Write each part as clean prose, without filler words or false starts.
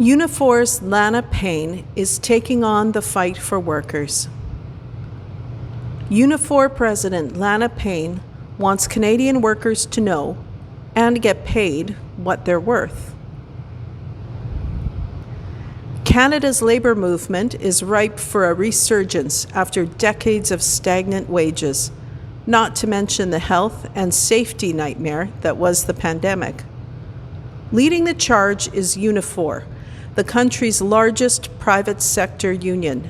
Unifor's Lana Payne is taking on the fight for workers. Unifor President Lana Payne wants Canadian workers to know and get paid what they're worth. Canada's labour movement is ripe for a resurgence after decades of stagnant wages, not to mention the health and safety nightmare that was the pandemic. Leading the charge is Unifor, the country's largest private sector union,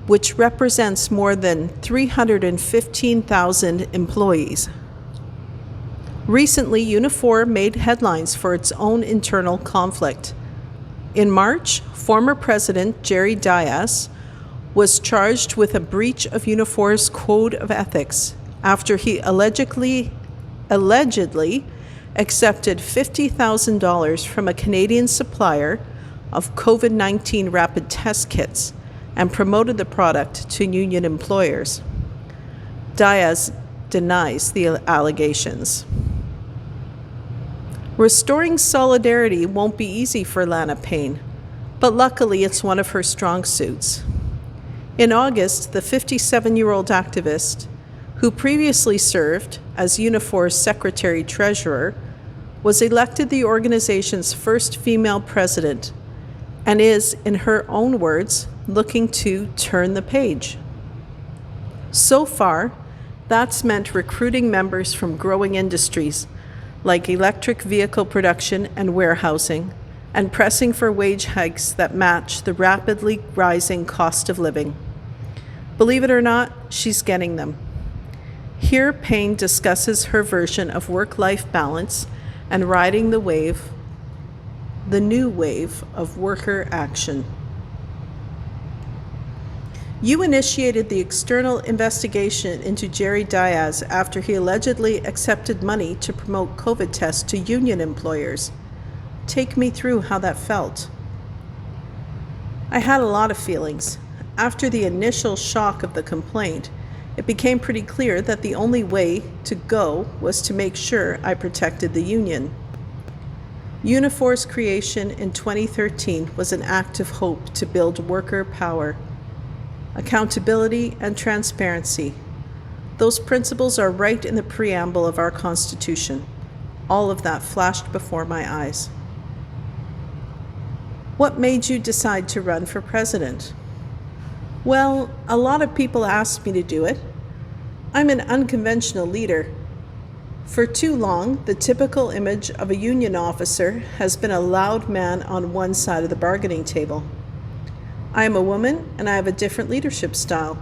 which represents more than 315,000 employees. Recently, Unifor made headlines for its own internal conflict. In March, former President Jerry Dias was charged with a breach of Unifor's code of ethics after he allegedly accepted $50,000 from a Canadian supplier of COVID-19 rapid test kits and promoted the product to union employers. Diaz denies the allegations. Restoring solidarity won't be easy for Lana Payne, but luckily it's one of her strong suits. In August, the 57-year-old activist, who previously served as Unifor's secretary-treasurer, was elected the organization's first female president and is, in her own words, looking to turn the page. So far, that's meant recruiting members from growing industries like electric vehicle production and warehousing, and pressing for wage hikes that match the rapidly rising cost of living. Believe it or not, she's getting them. Here, Payne discusses her version of work-life balance and riding the new wave of worker action. You initiated the external investigation into Jerry Diaz after he allegedly accepted money to promote COVID tests to union employers. Take me through how that felt. I had a lot of feelings. After the initial shock of the complaint, it became pretty clear that the only way to go was to make sure I protected the union. Unifor's creation in 2013 was an act of hope to build worker power, accountability, and transparency. Those principles are right in the preamble of our Constitution. All of that flashed before my eyes. What made you decide to run for president? Well, a lot of people asked me to do it. I'm an unconventional leader. For too long, the typical image of a union officer has been a loud man on one side of the bargaining table. I am a woman and I have a different leadership style.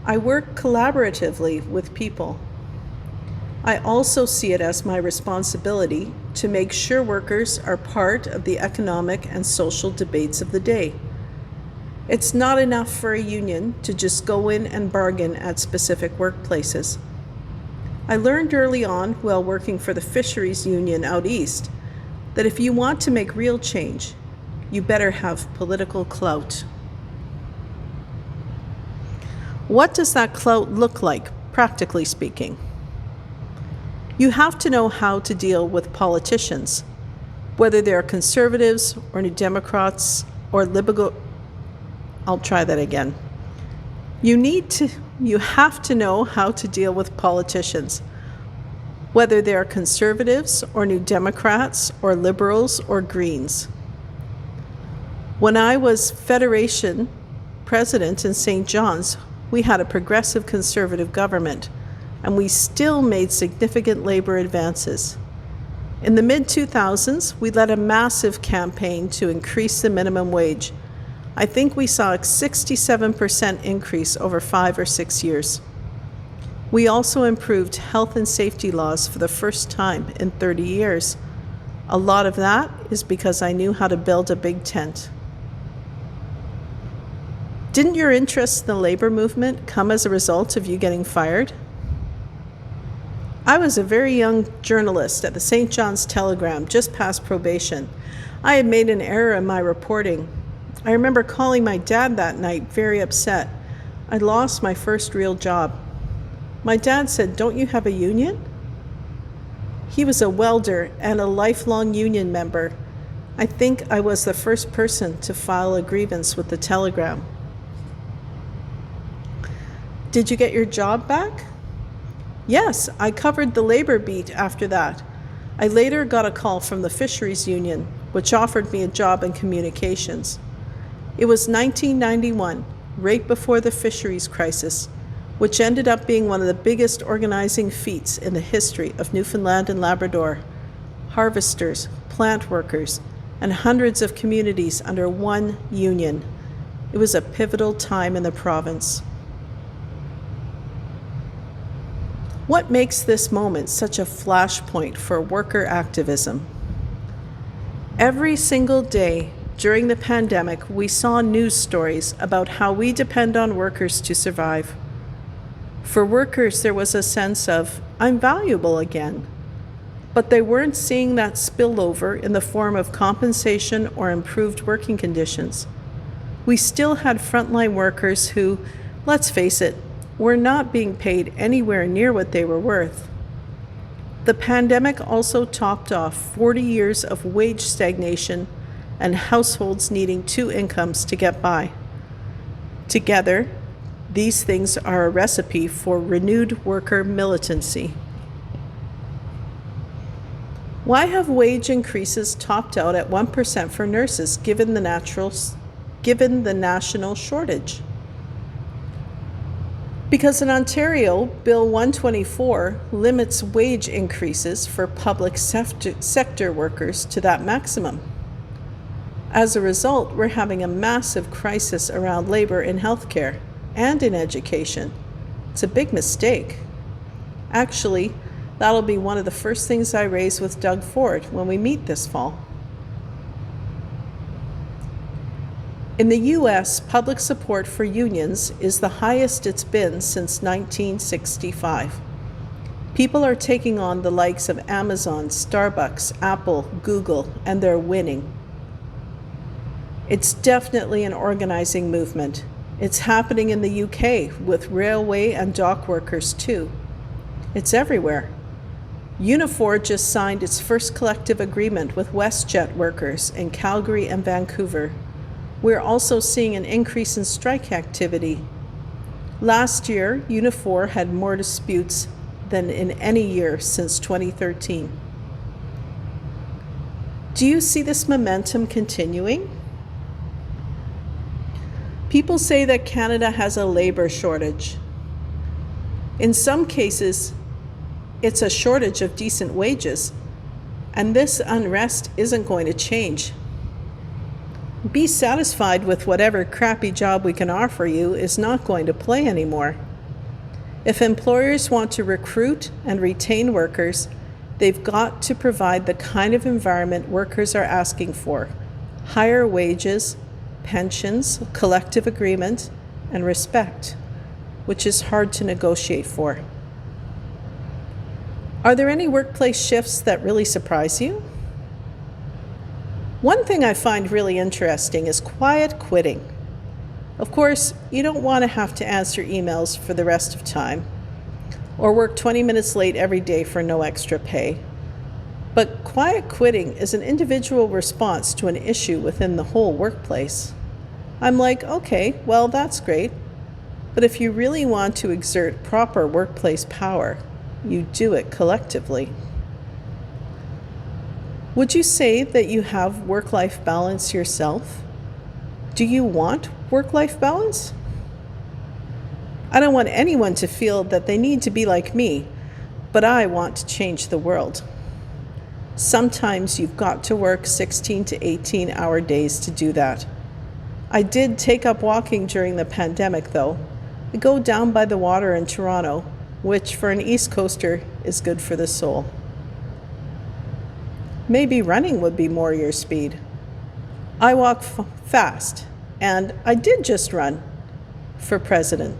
I work collaboratively with people. I also see it as my responsibility to make sure workers are part of the economic and social debates of the day. It's not enough for a union to just go in and bargain at specific workplaces. I learned early on while working for the Fisheries Union out east that if you want to make real change, you better have political clout. What does that clout look like, practically speaking? You have to know how to deal with politicians, whether they're conservatives or New Democrats or liberal. I'll try that again. You have to know how to deal with politicians, whether they are conservatives or New Democrats or liberals or Greens. When I was Federation president in St. John's, we had a progressive conservative government, and we still made significant labor advances. In the mid-2000s, we led a massive campaign to increase the minimum wage. I think we saw a 67% increase over 5 or 6 years. We also improved health and safety laws for the first time in 30 years. A lot of that is because I knew how to build a big tent. Didn't your interest in the labor movement come as a result of you getting fired? I was a very young journalist at the St. John's Telegram, just past probation. I had made an error in my reporting. I remember calling my dad that night, very upset. I'd lost my first real job. My dad said, "Don't you have a union?" He was a welder and a lifelong union member. I think I was the first person to file a grievance with the Telegram. Did you get your job back? Yes, I covered the labor beat after that. I later got a call from the Fisheries Union, which offered me a job in communications. It was 1991, right before the fisheries crisis, which ended up being one of the biggest organizing feats in the history of Newfoundland and Labrador. Harvesters, plant workers, and hundreds of communities under one union. It was a pivotal time in the province. What makes this moment such a flashpoint for worker activism? Every single day during the pandemic, we saw news stories about how we depend on workers to survive. For workers, there was a sense of, I'm valuable again. But they weren't seeing that spillover in the form of compensation or improved working conditions. We still had frontline workers who, let's face it, were not being paid anywhere near what they were worth. The pandemic also topped off 40 years of wage stagnation and households needing 2 incomes to get by. Together, these things are a recipe for renewed worker militancy. Why have wage increases topped out at 1% for nurses given the national shortage? Because in Ontario, Bill 124 limits wage increases for public sector workers to that maximum. As a result, we're having a massive crisis around labor in healthcare and in education. It's a big mistake. Actually, that'll be one of the first things I raise with Doug Ford when we meet this fall. In the U.S., public support for unions is the highest it's been since 1965. People are taking on the likes of Amazon, Starbucks, Apple, Google, and they're winning. It's definitely an organizing movement. It's happening in the UK with railway and dock workers too. It's everywhere. Unifor just signed its first collective agreement with WestJet workers in Calgary and Vancouver. We're also seeing an increase in strike activity. Last year, Unifor had more disputes than in any year since 2013. Do you see this momentum continuing? People say that Canada has a labor shortage. In some cases, it's a shortage of decent wages, and this unrest isn't going to change. Be satisfied with whatever crappy job we can offer you is not going to play anymore. If employers want to recruit and retain workers, they've got to provide the kind of environment workers are asking for: higher wages, pensions, collective agreement, and respect, which is hard to negotiate for. Are there any workplace shifts that really surprise you? One thing I find really interesting is quiet quitting. Of course, you don't want to have to answer emails for the rest of time, or work 20 minutes late every day for no extra pay. But quiet quitting is an individual response to an issue within the whole workplace. I'm like, okay, well, that's great. But if you really want to exert proper workplace power, you do it collectively. Would you say that you have work-life balance yourself? Do you want work-life balance? I don't want anyone to feel that they need to be like me, but I want to change the world. Sometimes you've got to work 16 to 18-hour days to do that. I did take up walking during the pandemic, though. I go down by the water in Toronto, which for an East Coaster is good for the soul. Maybe running would be more your speed. I walk fast, and I did just run for president.